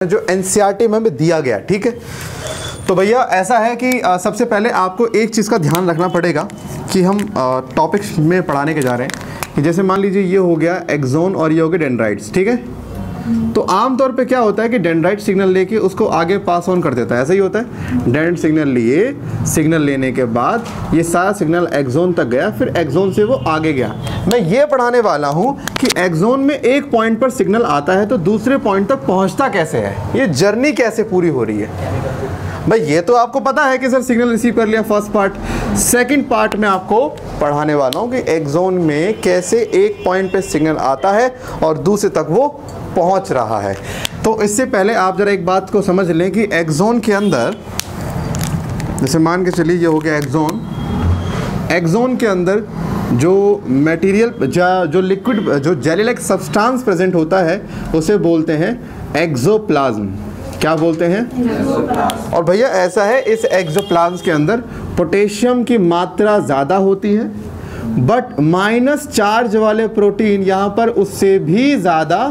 जो एनसीईआरटी में हमें दिया गया, ठीक है। तो भैया ऐसा है कि सबसे पहले आपको एक चीज़ का ध्यान रखना पड़ेगा कि हम टॉपिक्स में पढ़ाने के जा रहे हैं कि जैसे मान लीजिए ये हो गया एक्सोन और ये हो गए डेंड्राइट्स, ठीक है। तो आमतौर पे क्या होता है कि डेंड्राइट सिग्नल लेके उसको आगे पास ऑन कर देता है, ऐसा ही होता है। डेंड्राइट सिग्नल लिए, सिग्नल लेने के बाद ये सारा सिग्नल एक्सोन तक गया, फिर एक्सोन से वो आगे गया। मैं ये पढ़ाने वाला हूँ कि एक्सोन में एक पॉइंट पर सिग्नल आता है तो दूसरे पॉइंट तक पहुँचता कैसे है, ये जर्नी कैसे पूरी हो रही है। भाई ये तो आपको पता है कि सर सिग्नल रिसीव कर लिया, फर्स्ट पार्ट। सेकंड पार्ट में आपको पढ़ाने वाला हूँ कि एक्सोन में कैसे एक पॉइंट पे सिग्नल आता है और दूसरे तक वो पहुँच रहा है। तो इससे पहले आप ज़रा एक बात को समझ लें कि एक्सोन के अंदर, जैसे मान के चलिए ये हो गया एक्सोन। एक्सोन के अंदर जो मटेरियल, जो लिक्विड, जो जेली लाइक सब्सटेंस प्रेजेंट होता है उसे बोलते हैं एक्सोप्लाज्म। क्या बोलते हैं? और भैया ऐसा है, इस एक्सोप्लाज्म के अंदर पोटेशियम की मात्रा ज़्यादा होती है, बट माइनस चार्ज वाले प्रोटीन यहाँ पर उससे भी ज़्यादा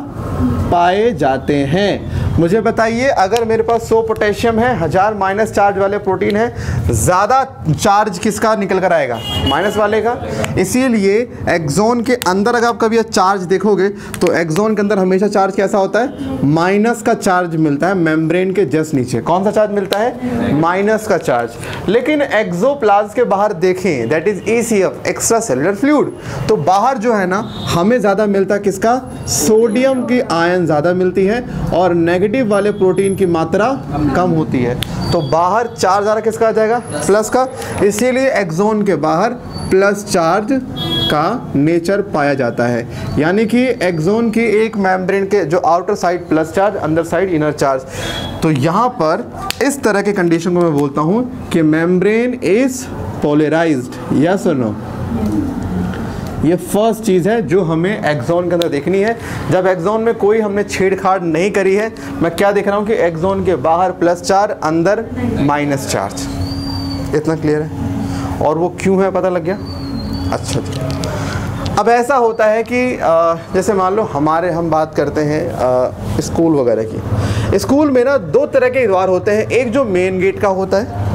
पाए जाते हैं। मुझे बताइए, अगर मेरे पास 100 पोटेशियम है, 1000 माइनस चार्ज वाले प्रोटीन है, ज़्यादा चार्ज किसका निकल कर आएगा? माइनस वाले का। इसीलिए एक्सोन के अंदर अगर आप कभी चार्ज देखोगे तो एक्सोन के अंदर हमेशा चार्ज कैसा होता है? माइनस का चार्ज मिलता है मेम्ब्रेन के जस्ट नीचे। कौन सा चार्ज मिलता है? माइनस का चार्ज। लेकिन एक्सोप्लाज्म के बाहर देखें, that is ECF, extra cellular fluid, तो बाहर जो है ना हमें ज़्यादा मिलता है किसका? सोडियम की आयन ज़्यादा मिलती है और नेगेटिव वाले प्रोटीन की मात्रा कम होती है। तो बाहर चार्ज ज़्यादा किसका आ जाएगा? प्लस का। इसीलिए एक्सोन के बाहर प्लस चार्ज का नेचर पाया जाता है। यानी कि एक्सोन की एक मेम्ब्रेन के जो आउटर साइड प्लस चार्ज, अंदर साइड इनर चार्ज। तो यहाँ पर इस तरह के कंडीशन को मैं बोलता हूँ कि मेम्ब्रेन इज पोलराइज्ड। यस और नो? ये फर्स्ट चीज़ है जो हमें एक्सोन के अंदर देखनी है। जब एक्सोन में कोई हमने छेड़छाड़ नहीं करी है, मैं क्या देख रहा हूँ कि एक्सोन के बाहर प्लस चार्ज, अंदर माइनस चार्ज। इतना क्लियर है? और वो क्यों है पता लग गया? अच्छा जी। अब ऐसा होता है कि जैसे मान लो हम बात करते हैं स्कूल वगैरह की। स्कूल में ना दो तरह के द्वार होते हैं, एक जो मेन गेट का होता है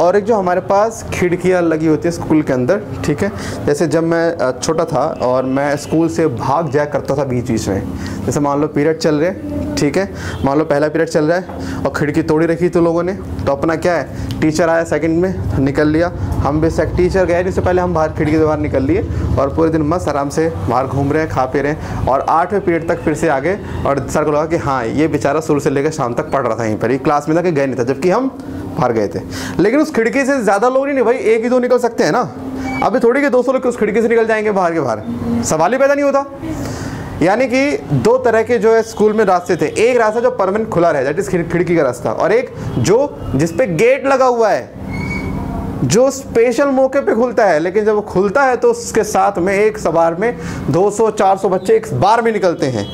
और एक जो हमारे पास खिड़कियाँ लगी होती है स्कूल के अंदर, ठीक है। जैसे जब मैं छोटा था और मैं स्कूल से भाग जाया करता था बीच बीच में, जैसे मान लो पीरियड चल रहे, ठीक है, मान लो पहला पीरियड चल रहा है और खिड़की तोड़ी रखी तो लोगों ने, तो अपना क्या है, टीचर आया सेकंड में, निकल लिया। हम भी टीचर गए नहीं, इससे पहले हम बाहर खिड़की से बाहर निकल लिए और पूरे दिन मस्त आराम से बाहर घूम रहे हैं, खा पी रहे हैं। और 8वें पीरियड तक फिर से आ गए और सर को लगा कि हाँ ये बेचारा शुरू से लेकर शाम तक पढ़ रहा था यहीं पर, ये क्लास में था कि गए नहीं था, जबकि हम बाहर गए थे। लेकिन उस खिड़की से ज़्यादा लोग नहीं भाई, एक ही दो निकल सकते हैं ना। अभी थोड़ी के 200 लोग उस खिड़की से निकल जाएंगे बाहर के बाहर, सवाल ही पैदा नहीं होता। यानी कि दो तरह के जो है स्कूल में रास्ते थे, एक रास्ता जो परमानेंट खुला रहे, दैट इज खिड़की का रास्ता, और एक जो जिसपे गेट लगा हुआ है, जो स्पेशल मौके पे खुलता है। लेकिन जब वो खुलता है तो उसके साथ में एक सवार में 200-400 बच्चे एक बार में निकलते हैं,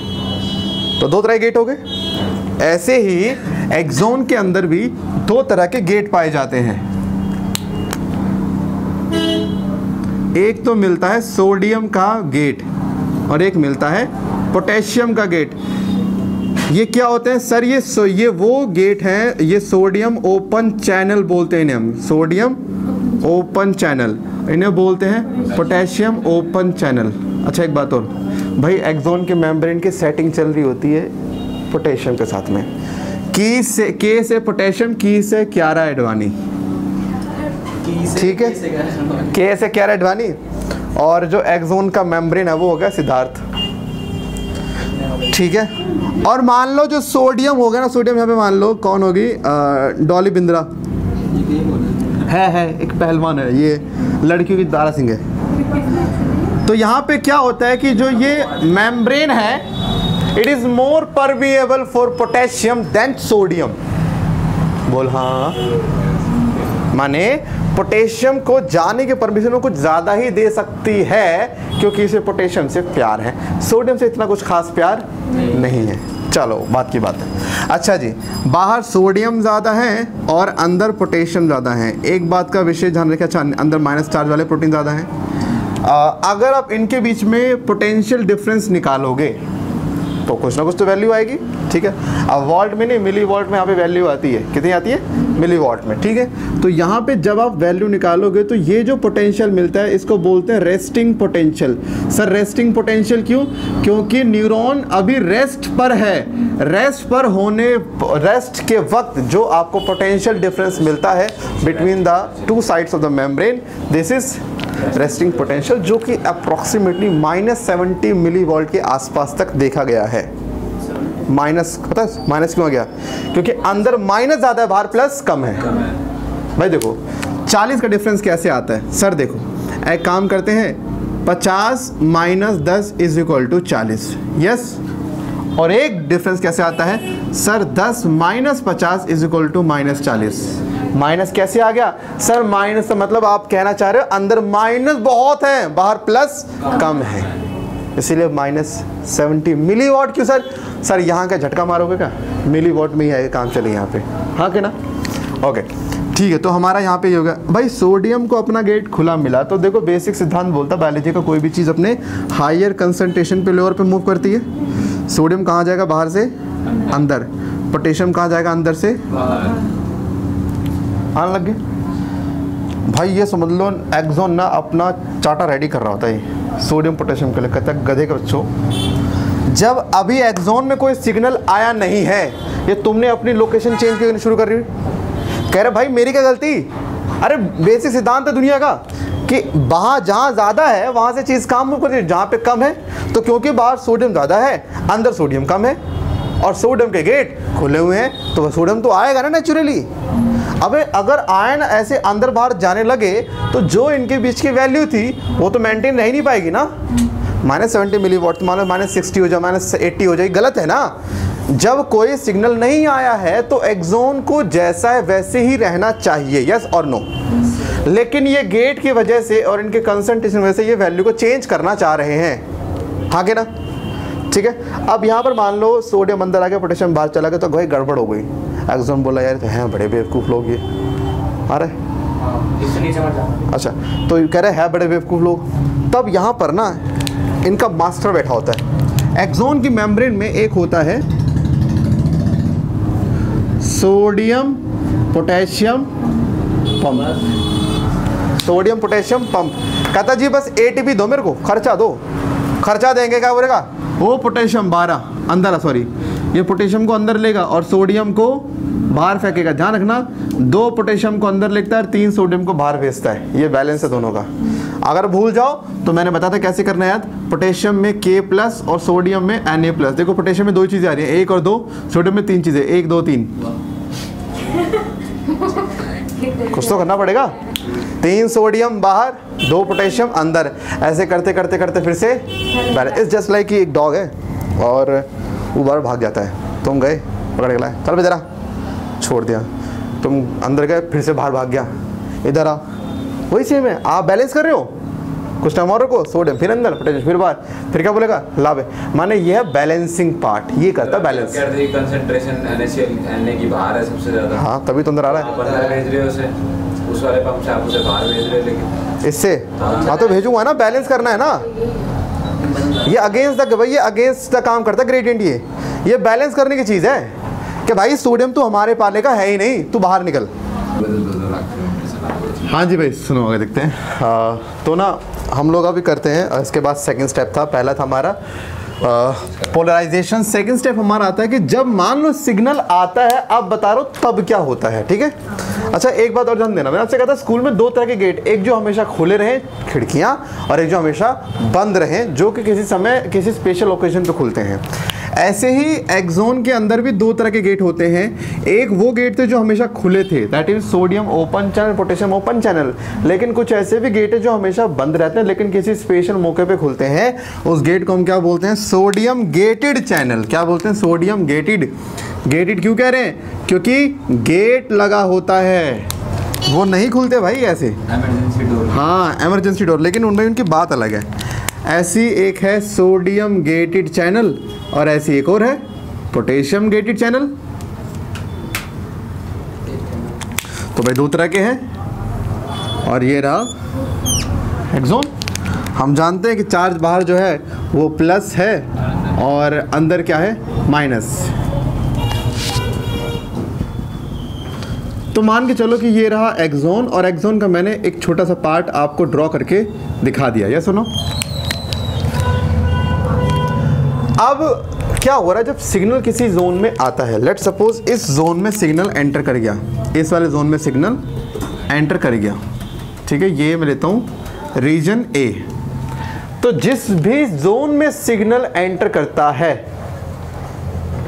तो दो तरह के गेट हो गए। ऐसे ही एक्सोन के अंदर भी दो तरह के गेट पाए जाते हैं। एक तो मिलता है सोडियम का गेट और एक मिलता है पोटेशियम का गेट। ये क्या होते हैं सर? ये वो गेट हैं, ये सोडियम ओपन चैनल बोलते हैं इन्हें हम, सोडियम ओपन चैनल, इन्हें बोलते हैं पोटेशियम ओपन चैनल। अच्छा एक बात और भाई, एक्सोन के मेम्ब्रेन की सेटिंग चल रही होती है पोटेशियम के साथ में, के से पोटेशियम, की से क्यारा एडवानी, ठीक है, के से क्यारा एडवानी। और जो एक्सोन का मेम्ब्रेन है वो हो गया सिद्धार्थ, ठीक है। और मान लो जो सोडियम हो गया ना, सोडियम यहाँ पे मान लो कौन होगी, डॉली बिंद्रा है एक पहलवान है, ये लड़कियों की दारा सिंह है। तो यहाँ पे क्या होता है कि जो ये मेम्ब्रेन है, it is more permeable for potassium than sodium. बोल हाँ, माने पोटेशियम को जाने के परमिशन वो कुछ ज़्यादा ही दे सकती है क्योंकि इसे पोटेशियम से प्यार है, सोडियम से इतना कुछ खास प्यार नहीं है। चलो बात की बात है। अच्छा जी, बाहर सोडियम ज़्यादा है और अंदर पोटेशियम ज़्यादा है। एक बात का विशेष ध्यान रखें, अच्छा अंदर माइनस चार्ज वाले प्रोटीन ज़्यादा हैं। अगर आप इनके बीच में पोटेंशियल डिफरेंस निकालोगे तो कुछ ना कुछ तो वैल्यू आएगी, ठीक है। अब वॉल्ट में नहीं, मिली वॉल्ट में यहाँ पे वैल्यू आती है, कितनी आती है, मिली वॉल्ट में, ठीक है। तो यहाँ पे जब आप वैल्यू निकालोगे तो ये जो पोटेंशियल मिलता है इसको बोलते हैं resting potential. Sir resting potential क्यों? क्योंकि न्यूरॉन अभी रेस्ट पर है, रेस्ट के वक्त जो आपको पोटेंशियल डिफरेंस मिलता है between the two sides of the membrane, this is resting potential, जो कि अप्रॉक्सीमेटली -70 मिली वोल्ट के आसपास तक देखा गया है। माइनस, पता है माइनस क्यों आ गया? क्योंकि अंदर माइनस ज़्यादा है, बाहर प्लस कम है। भाई देखो 40 का डिफरेंस कैसे आता है? सर देखो एक काम करते हैं, 50 - 10 = 40, यस। और एक डिफरेंस कैसे आता है? सर 10 - 50 = -40। माइनस कैसे आ गया? सर माइनस मतलब आप कहना चाह रहे हो अंदर माइनस बहुत है, बाहर प्लस कम है, इसीलिए -70 मिली वॉट। क्यों सर? सर यहाँ का झटका मारोगे क्या? मिली वॉट में ही आएगा, काम चले यहाँ पे, हाँ कि ना? ओके ठीक है। तो हमारा यहाँ पे ये होगा भाई, सोडियम को अपना गेट खुला मिला तो देखो बेसिक सिद्धांत बोलता बायोलॉजी का, कोई भी चीज़ अपने हायर कंसंट्रेशन पे लोअर पे मूव करती है। सोडियम कहाँ जाएगा? बाहर से अंदर। पोटेशियम कहाँ जाएगा? अंदर से आने लग गए भाई। ये समझ लो एक्सॉन ना अपना चाटा रेडी कर रहा होता है सोडियम पोटेशियम के लिए। कहता है गधे के बच्चों, जब अभी एक्सॉन में कोई सिग्नल आया नहीं है, ये तुमने अपनी लोकेशन चेंज करनी शुरू कर रही। कह रहे भाई मेरी क्या गलती? अरे बेसिक सिद्धांत है दुनिया का कि वहाँ जहाँ ज़्यादा है वहाँ से चीज़ काम मूव करती है, जहाँ पे कम है तो क्योंकि बाहर सोडियम ज़्यादा है, अंदर सोडियम कम है और सोडियम के गेट खुले हुए हैं, तो सोडियम तो आएगा ना नेचुरली। अबे अगर आयन ऐसे अंदर बाहर जाने लगे तो जो इनके बीच की वैल्यू थी वो तो मेंटेन रह ही नहीं पाएगी ना। -70 मिली वॉट मान लो -60 हो जाए, -80 हो जाए, गलत है ना। जब कोई सिग्नल नहीं आया है तो एक्सॉन को जैसा है वैसे ही रहना चाहिए, यस और नो। लेकिन ये गेट की वजह से और इनके कंसंट्रेशन वजह से ये वैल्यू को चेंज करना चाह रहे हैं, हाँ के ना? ठीक है। अब यहाँ पर मान लो सोडियम अंदर आ गया, पोटेशियम बाहर चला गया, तो भाई गड़बड़ हो गई। एक्सॉन बोला यार तो हैं बड़े बेवकूफ़ लोग ये, अरे अच्छा तो कह रहे हैं बड़े बेवकूफ़ लोग। तब यहाँ पर ना इनका मास्टर बैठा होता है। एक्सॉन की मेम्ब्रेन में एक होता है sodium potassium pump. Sodium potassium pump कहता जी बस ATP दो मेरे को, खर्चा दो। खर्चा देंगे क्या बोलेगा? वो पोटेशियम 12 अंदर, सॉरी ये पोटेशियम को अंदर लेगा और सोडियम को बाहर फेंकेगा। ध्यान रखना 2 पोटेशियम को अंदर लेता है और 3 सोडियम को बाहर भेजता है। ये बैलेंस है दोनों का। अगर भूल जाओ तो मैंने बताया था कैसे करना है याद। पोटेशियम में K+ और सोडियम में Na+। देखो पोटेशियम में 2 चीज़ें आ रही हैं, 1 और 2, सोडियम में 3 चीज़ें, 1 2 3। कुछ तो करना पड़ेगा। 3 सोडियम बाहर, 2 पोटेशियम अंदर, ऐसे करते करते करते फिर से बैलेंस। इट्स जस्ट लाइक कि एक डॉग है और वो बाहर भाग जाता है, तुम गए पकड़ के लाए, चल भाई जरा, छोड़ दिया, तुम अंदर गए फिर से बाहर भाग गया, इधर आ। वही सेम है, आप बैलेंस कर रहे हो, कुछ टाइम और रुको, सोडियम फिर अंदर, पोटेशियम फिर बाहर, फिर क्या बोलेगा लाभ है। माने ये है बैलेंसिंग पार्ट, ये करता है बैलेंस। कंसंट्रेशन Na की बाहर है सबसे ज़्यादा, हाँ तभी तो अंदर आ रहा है। अंदर भेज रहे हो उसे, उस वाले पंप से आप उसे बाहर भेज रहे हो, लेकिन इससे हाँ तो भेजूंगा ना, बैलेंस करना है ना। ये अगेंस्ट द भाई, ये अगेंस्ट द काम करता है ग्रेडियंट। ये बैलेंस करने की चीज़ है कि भाई सोडियम तो हमारे पाले का है ही नहीं, तू बाहर निकल। हाँ जी भाई सुनो आगे देखते हैं। तो ना हम लोग अभी करते हैं, इसके बाद सेकंड स्टेप था, पहला था हमारा पोलराइजेशन। सेकंड स्टेप हमारा आता है कि जब मान लो सिग्नल आता है, अब बता रहा हूँ तब क्या होता है, ठीक है। अच्छा एक बात और ध्यान देना, मैंने आपसे कहा था स्कूल में 2 तरह के गेट, एक जो हमेशा खुले रहें खिड़कियाँ और एक जो हमेशा बंद रहें, जो कि किसी समय किसी स्पेशल ओकेजन पे खुलते हैं। ऐसे ही एक्सॉन के अंदर भी 2 तरह के गेट होते हैं। एक वो गेट थे जो हमेशा खुले थे, that is sodium open channel, potassium open channel. लेकिन कुछ ऐसे भी गेट है जो हमेशा बंद रहते हैं लेकिन किसी स्पेशल मौके पे खुलते हैं। उस गेट को हम क्या बोलते हैं? Sodium gated channel. क्या बोलते हैं? Sodium gated. गेटेड क्यों कह रहे हैं? क्योंकि गेट लगा होता है, वो नहीं खुलते भाई ऐसे, इमरजेंसी डोर। हाँ इमरजेंसी डोर, लेकिन उनमें उनकी बात अलग है। ऐसी एक है सोडियम गेटेड चैनल और ऐसी एक और है पोटेशियम गेटेड चैनल। तो भाई 2 तरह के हैं और ये रहा एक्सॉन। हम जानते हैं कि चार्ज बाहर जो है वो प्लस है और अंदर क्या है माइनस। तो मान के चलो कि ये रहा एक्सोन, और एक्सोन का मैंने एक छोटा सा पार्ट आपको ड्रॉ करके दिखा दिया। ये सुनो, अब क्या हो रहा है जब सिग्नल किसी जोन में आता है, लेट सपोज इस जोन में सिग्नल एंटर कर गया, इस वाले जोन में सिग्नल एंटर कर गया, ठीक है, ये मैं लेता हूँ रीजन ए। तो जिस भी जोन में सिग्नल एंटर करता है,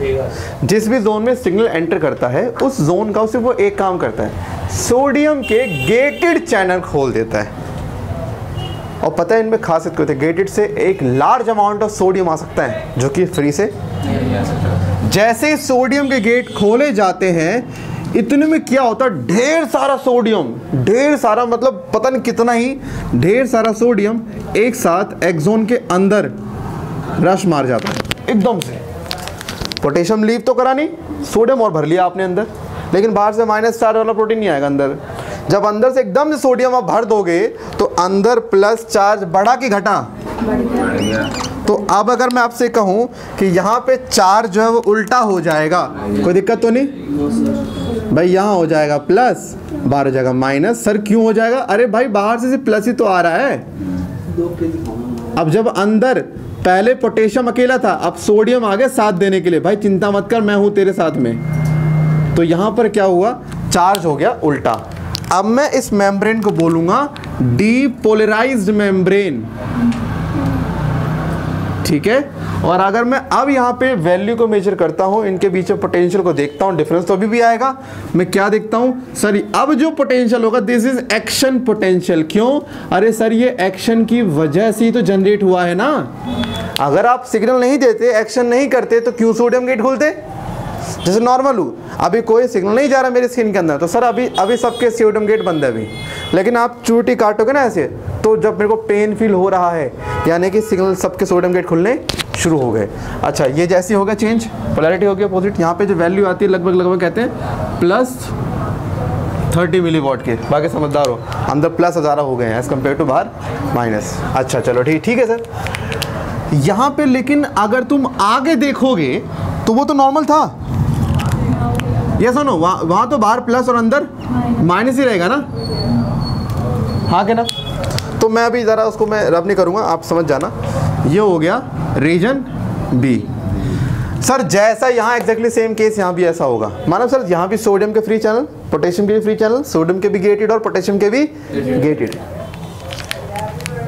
जिस भी जोन में सिग्नल एंटर करता है, उस जोन का सिर्फ वो एक काम करता है, सोडियम के गेटेड चैनल खोल देता है। और पता है इनमें खासियत क्या होती है, गेटेड से एक लार्ज अमाउंट ऑफ सोडियम आ सकता है जो कि फ्री से नहीं आ सकता। जैसे सोडियम के गेट खोले जाते हैं, इतने में क्या होता है, ढेर सारा सोडियम, ढेर सारा मतलब पता नहीं कितना ही ढेर सारा सोडियम एक साथ एक्सोन के अंदर रश मार जाता है एकदम से। पोटेशियम लीव तो करा नहीं, सोडियम और भर लिया आपने अंदर, लेकिन बाहर से माइनस चार्ज वाला प्रोटीन नहीं आएगा अंदर। जब अंदर से एकदम से सोडियम आप भर दोगे तो अंदर प्लस चार्ज बढ़ा कि घटा, तो अब अगर मैं आपसे कहूं कि यहाँ पे चार्ज जो है वो उल्टा हो जाएगा, कोई दिक्कत तो नहीं भाई, यहाँ हो जाएगा प्लस, बाहर हो जाएगा माइनस। सर क्यों हो जाएगा? अरे भाई बाहर से प्लस ही तो आ रहा है। अब जब अंदर पहले पोटेशियम अकेला था, अब सोडियम आ गया साथ देने के लिए, भाई चिंता मत कर मैं हूं तेरे साथ में। तो यहां पर क्या हुआ, चार्ज हो गया उल्टा। अब मैं इस मेम्ब्रेन को बोलूंगा डीपोलराइज्ड मेम्ब्रेन, ठीक है। और अगर मैं अब यहाँ पे वैल्यू को मेजर करता हूँ, इनके बीच में पोटेंशियल को देखता हूँ, डिफरेंस तो अभी भी आएगा। मैं क्या देखता हूँ, सर अब जो पोटेंशियल होगा दिस इज एक्शन पोटेंशियल। क्यों? अरे सर ये एक्शन की वजह से ही तो जनरेट हुआ है ना। अगर आप सिग्नल नहीं देते, एक्शन नहीं करते, तो क्यों सोडियम गेट खुलते? जैसे नॉर्मल हूँ, अभी कोई सिग्नल नहीं जा रहा मेरी स्किन के अंदर, तो सर अभी सबके सोडियम गेट बंद है अभी। लेकिन आप चूटी काटोगे ना ऐसे, तो जब मेरे को पेन फील हो रहा है, यानी कि सिग्नल सबके सोडियम गेट खुलने शुरू हो गए। अच्छा, ये जैसे होगा चेंज, पोलैरिटी हो गया अपोजिट। यहाँ पे जो वैल्यू आती है लगभग कहते हैं प्लस 30 मिलीवॉट के, बाकी समझदार हो, अंदर प्लस 1000 हो गए हैं एज कम्पेयर टू बाहर माइनस। अच्छा चलो ठीक है सर। यहाँ पे लेकिन अगर तुम आगे देखोगे तो वो तो नॉर्मल था, ये सुनो, वहाँ तो बाहर प्लस और अंदर माइनस ही रहेगा ना, हाँ के ना। तो मैं अभी ज़रा उसको मैं रब नहीं करूँगा, आप समझ जाना। ये हो गया रीजन बी। सर जैसा यहाँ एग्जैक्टली सेम केस यहाँ भी ऐसा होगा, मानो सर यहाँ भी सोडियम के फ्री चैनल, पोटेशियम के भी फ्री चैनल, सोडियम के भी गेटेड और पोटेशियम के भी गेटेड।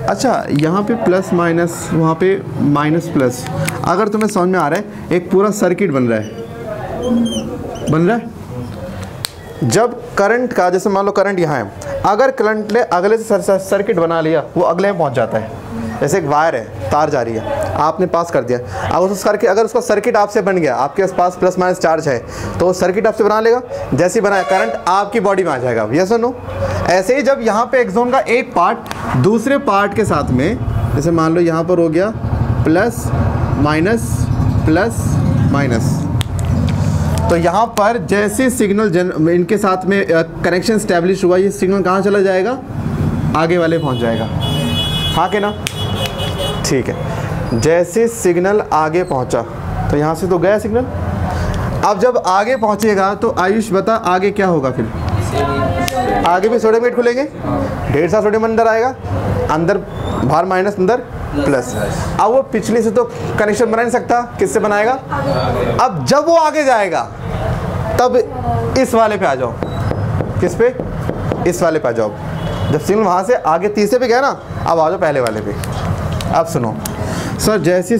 अच्छा, यहाँ पे प्लस माइनस, वहाँ पे माइनस प्लस। अगर तुम्हें समझ में आ रहा है, एक पूरा सर्किट बन रहा है। जब करंट का, जैसे मान लो करंट यहाँ है, अगर करंट ने अगले से सर्किट बना लिया, वो अगले में पहुँच जाता है। जैसे एक वायर है, तार जा रही है, आपने पास कर दिया, अगर उसका सर्किट आपसे बन गया, आपके पास प्लस माइनस चार्ज है, तो वो सर्किट आपसे बना लेगा। जैसे ही बनाया, करंट आपकी बॉडी में आ जाएगा, यस और नो। ऐसे ही जब यहाँ पे एक्सोन का एक पार्ट दूसरे पार्ट के साथ में, जैसे मान लो यहाँ पर हो गया प्लस माइनस, तो यहाँ पर जैसे सिग्नल इनके साथ में कनेक्शन स्टैब्लिश हुआ, ये सिग्नल कहाँ चला जाएगा, आगे वाले पहुँच जाएगा, हाँ के ना। ठीक है, जैसे सिग्नल आगे पहुँचा तो यहाँ से तो गया सिग्नल। अब जब आगे पहुँचेगा तो आयुष बता आगे क्या होगा, फिर आगे भी सोडियम गेट खुलेंगे, ढेर सारा सोडियम अंदर आएगा, अंदर बाहर माइनस अंदर प्लस। अब वो पिछले से तो कनेक्शन बना नहीं सकता, किससे बनाएगा? अब जब वो आगे जाएगा तब इस वाले पे आ जाओ, किस पे? इस वाले पे आ जाओ। जब सिग्नल वहाँ से आगे तीसरे पे गया ना, अब आ जाओ पहले वाले पे। अब सुनो सर, जैसे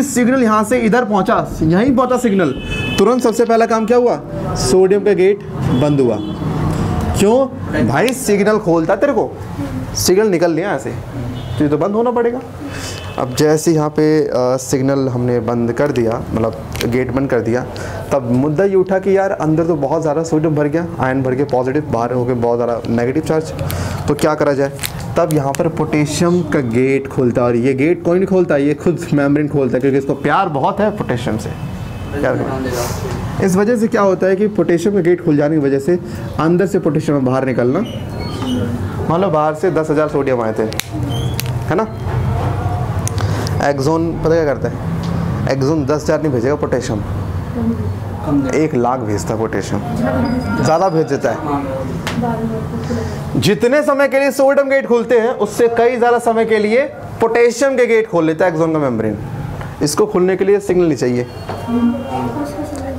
सिग्नल यहाँ से इधर पहुँचा, यहीं पहुँचा सिग्नल, तुरंत सबसे पहला काम क्या हुआ? सोडियम का गेट बंद हुआ। क्यों भाई? सिग्नल खोलता तेरे को, सिग्नल निकल लिया ऐसे, तो ये तो बंद होना पड़ेगा। अब जैसे यहाँ पे सिग्नल हमने बंद कर दिया, मतलब गेट बंद कर दिया, तब मुद्दा ये उठा कि यार अंदर तो बहुत ज़्यादा सोडियम भर गया, आयन भर के पॉजिटिव, बाहर हो गए बहुत ज़्यादा नेगेटिव चार्ज, तो क्या करा जाए? तब यहाँ पर पोटेशियम का गेट खोलता है, और ये गेट कोई नहीं खोलता, ये खुद मेम्ब्रेन खोलता है, क्योंकि इसको प्यार बहुत है पोटेशियम से। इस वजह से क्या होता है कि पोटेशियम का गेट खुल जाने की वजह से अंदर से पोटेशियम बाहर निकलना, मान लो बाहर से 10,000 सोडियम आए थे, है ना। एक्सोन पता क्या करता है? एक्सोन 10,000 नहीं भेजेगा पोटेशियम, 1,00,000 भेजता पोटेशियम, ज़्यादा भेज देता है। जितने समय के लिए सोडियम गेट खुलते हैं उससे कई ज़्यादा समय के लिए पोटेशियम के गेट खोल लेता है एक्सोन का मेम्ब्रेन। इसको खुलने के लिए सिग्नल नहीं चाहिए,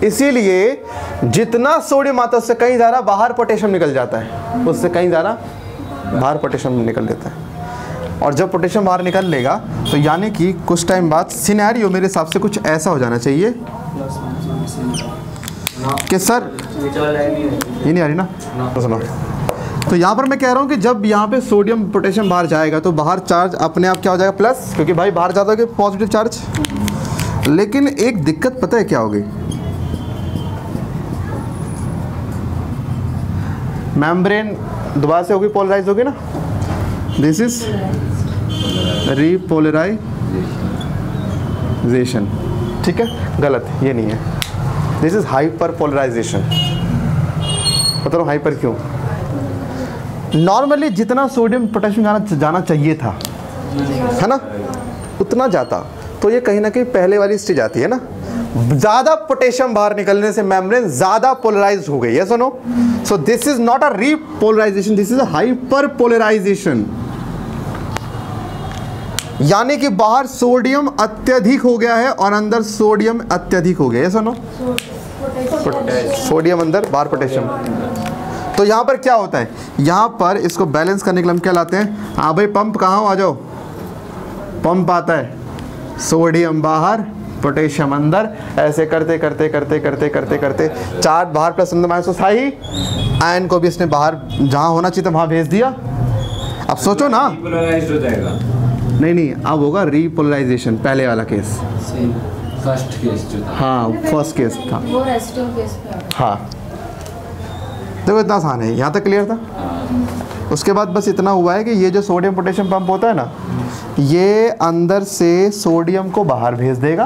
इसीलिए जितना सोडियम आता है उससे कहीं ज़्यादा बाहर पोटेशियम निकल जाता है, उससे कहीं ज़्यादा बाहर पोटेशियम निकल लेता है। और जब पोटेशियम बाहर निकल लेगा तो यानी कि कुछ टाइम बाद सिनेरियो मेरे हिसाब से कुछ ऐसा हो जाना चाहिए कि सर ये नहीं आ रही ना, तो सुनो। तो यहाँ पर मैं कह रहा हूँ कि जब यहाँ पे सोडियम पोटेशियम बाहर जाएगा तो बाहर चार्ज अपने आप क्या हो जाएगा प्लस, क्योंकि भाई बाहर जाता है पॉजिटिव चार्ज। लेकिन एक दिक्कत पता है क्या होगी, मेम्ब्रेन दोबारा से होगी पोलराइज होगी ना, दिस इज रीपोलराइजेशन, ठीक है, गलत ये नहीं है, दिस इज हाइपर पोलराइजेशन। बता रहा हूँ हाइपर क्यों। नॉर्मली जितना सोडियम पोटेशियम जाना चाहिए था, है ना, उतना जाता, तो ये कहीं ना कहीं पहले वाली स्टेज आती है ना, ज़्यादा पोटेशियम बाहर निकलने से मेम्ब्रेन ज़्यादा पोलराइज्ड हो गई है, सुनो। So this is not a repolarization, this is a hyper polarization. यानी कि बाहर सोडियम अत्यधिक हो गया है और अंदर सोडियम अत्यधिक हो गया है, सुनो। सोडियम अंदर, बाहर पोटेशियम। तो यहाँ पर क्या होता है, यहाँ पर इसको बैलेंस करने के लिए हम क्या लाते हैं, हाँ भाई पंप कहाँ हो, आ जाओ। पंप आता है, सोडियम बाहर पोटेशियम अंदर, ऐसे करते करते करते करते करते करते चार्ज बाहर प्लस अंदर माइनस, तो ही आयन को भी इसने बाहर जहाँ होना चाहिए था वहाँ भेज दिया। अब सोचो ना, पोलराइज्ड हो जाएगा। नहीं अब होगा रीपोलराइजेशन, पहले वाला केस, फर्स्ट केस जो था, हाँ फर्स्ट केस था, वो रेस्टिंग केस पे। हाँ देखो इतना आसान है, यहाँ तक क्लियर था। उसके बाद बस इतना हुआ है कि ये जो सोडियम पोटेशियम पंप होता है ना, ये अंदर से सोडियम को बाहर भेज देगा,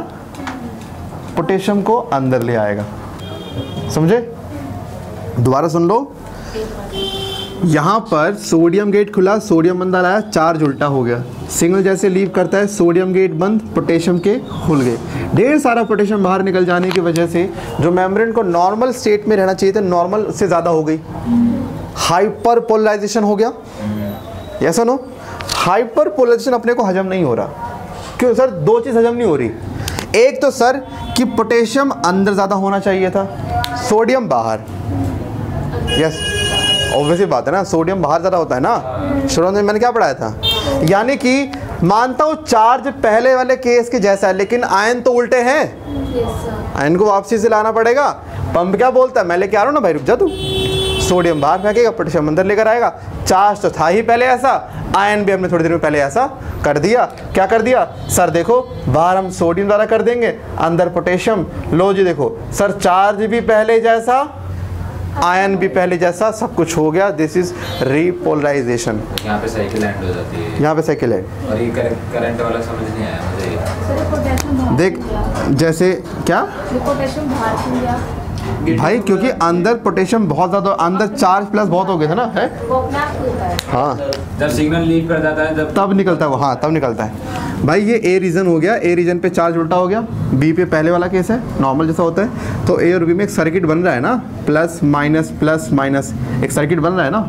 पोटेशियम को अंदर ले आएगा, समझे। दोबारा सुन लो, यहाँ पर सोडियम गेट खुला, सोडियम अंदर आया, चार्ज उल्टा हो गया, सिग्नल जैसे लीव करता है, सोडियम गेट बंद, पोटेशियम के खुल गए, ढेर सारा पोटेशियम बाहर निकल जाने की वजह से जो मेम्ब्रेन को नॉर्मल स्टेट में रहना चाहिए था, नॉर्मल से ज़्यादा हो गई, हाइपर पोलराइजेशन हो गया। ऐसा नो, हाइपर पोलराइजेशन अपने को हजम नहीं हो रहा। क्यों सर, दो चीज़ हजम नहीं हो रही। एक तो सर कि पोटेशियम अंदर ज़्यादा होना चाहिए था, सोडियम बाहर। यस ऑब्वियसली बात है ना, सोडियम बाहर ज़्यादा होता है ना, शुरू में मैंने क्या पढ़ाया था। यानी कि मानता हूँ चार्ज पहले वाले केस के जैसा है, लेकिन आयन तो उल्टे हैं, आयन को वापसी से लाना पड़ेगा। पंप क्या बोलता है, मैं लेके आ रहा हूँ ना भाई, रुक जा तू। सोडियम बाहर फेंकेगा, पोटेशियम अंदर लेकर आएगा। चार्ज तो था ही पहले ऐसा, आयन भी हमने थोड़ी देर में पहले ऐसा कर दिया। क्या कर दिया सर, देखो बाहर हम सोडियम द्वारा कर देंगे, अंदर पोटेशियम। लो जी देखो सर, चार्ज भी पहले जैसा, आयन भी पहले जैसा, सब कुछ हो गया। This is repolarisation. यहाँ पे साइकिल एंड हो जाती है, यहाँ पे साइकिल है। और ये करंट वाला समझ नहीं आया मुझे। देख जैसे क्या पोटेशियम बाहर क्यों गया भाई, क्योंकि अंदर पोटेशियम बहुत ज़्यादा, अंदर चार्ज प्लस बहुत हो गया था ना, है वो अपने आप खुलता है। हाँ, जब सिग्नल लीव कर जाता है तब निकलता है वो, हाँ तब निकलता है भाई। ये ए रीजन हो गया, ए रीजन पे चार्ज उल्टा हो गया, बी पे पहले वाला केस है, नॉर्मल जैसा होता है। तो ए और बी में एक सर्किट बन रहा है ना, प्लस माइनस एक सर्किट बन रहा है ना।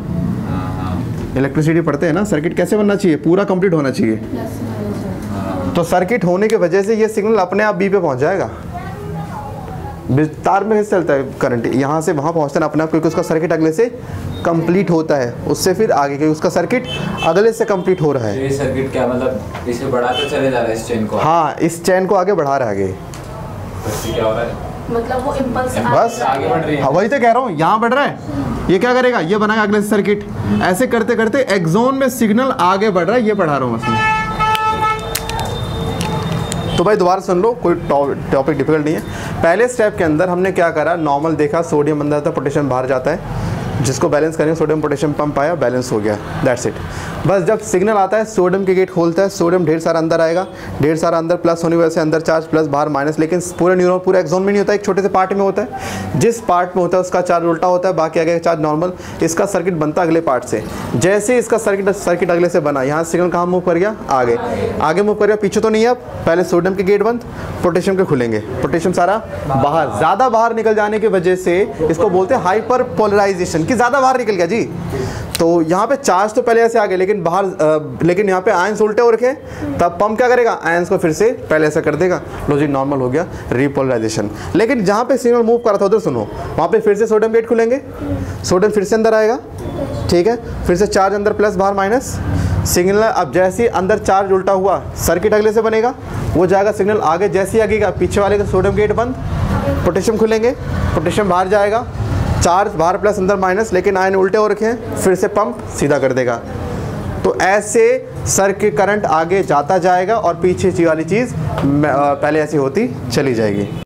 इलेक्ट्रिसिटी पढ़ते हैं ना, सर्किट कैसे बनना चाहिए, पूरा कंप्लीट होना चाहिए। तो सर्किट होने की वजह से ये सिग्नल अपने आप बी पे पहुंच जाएगा। तार में कैसे चलता है करंट, यहाँ से वहाँ पहुँचता है अपने आप, क्योंकि उसका सर्किट अगले से कंप्लीट होता है, उससे फिर आगे, क्योंकि उसका सर्किट अगले से कंप्लीट हो रहा है। ये सर्किट क्या मतलब, इसे बढ़ाते चले जा रहा है इस चेन को। हाँ, इस चेन को आगे बढ़ा रहा है आगे। इससे क्या हो रहा है, मतलब वो इम्पल्स बस आगे बढ़ रही है। हाँ, वही तो कह रहा हूँ, यहाँ बढ़ रहा है। ये क्या करेगा, ये बनाएगा अगले से सर्किट। ऐसे करते करते एक्सोन में सिग्नल आगे बढ़ रहा है, ये पढ़ा रहा हूँ मैं। तो भाई दोबारा सुन लो, कोई टॉपिक डिफिकल्ट नहीं है। पहले स्टेप के अंदर हमने क्या करा, नॉर्मल देखा, सोडियम अंदर था, पोटेशियम बाहर जाता है। जिसको बैलेंस करेंगे, सोडियम पोटेशियम पंप आया, बैलेंस हो गया, दैट्स इट। बस जब सिग्नल आता है सोडियम के गेट खोलता है, सोडियम ढेर सारा अंदर आएगा, ढेर सारा अंदर प्लस होने की वजह से अंदर चार्ज प्लस बाहर माइनस, लेकिन पूरे न्यूरॉन पूरे एक्सोन में नहीं होता है, एक छोटे से पार्ट में होता है। जिस पार्ट में होता है उसका चार्ज उल्टा होता है, बाकी आगे का चार्ज नॉर्मल। इसका सर्किट बनता है अगले पार्ट से। जैसे इसका सर्किट अगले से बना, यहाँ सिग्नल कहाँ मूव कर गया, आगे मूव कर गया, पीछे तो नहीं है। अब पहले सोडियम के गेट बंद, पोटेशियम के खुलेंगे, पोटेशियम सारा बाहर, ज़्यादा बाहर निकल जाने की वजह से इसको बोलते हैं हाइपर पोलराइजेशन, कि ज़्यादा बाहर निकल गया जी। तो यहाँ पे चार्ज तो पहले ऐसे आ गए, लेकिन बाहर लेकिन यहाँ पे आयंस उल्टे हो रखे, तब पंप क्या करेगा, आयंस को फिर से पहले ऐसा कर देगा, लो जी नॉर्मल हो गया, रीपोलराइजेशन। लेकिन जहाँ पे सिग्नल मूव कर रहा था उधर सुनो, वहाँ पे फिर से सोडियम गेट खुलेंगे, सोडियम फिर से अंदर आएगा, ठीक है, फिर से चार्ज अंदर प्लस बाहर माइनस, सिग्नल अब जैसे ही अंदर चार्ज उल्टा हुआ, सर्किट अगले से बनेगा, वो जाएगा सिग्नल आगे, जैसे ही आगेगा पीछे वाले का सोडियम गेट बंद, पोटेशियम खुलेंगे, पोटेशियम बाहर जाएगा, चार्ज बाहर प्लस अंदर माइनस, लेकिन आयन उल्टे हो रखे हैं, फिर से पंप सीधा कर देगा। तो ऐसे सर्किट करंट आगे जाता जाएगा और पीछे वाली चीज़ पहले ऐसी होती चली जाएगी।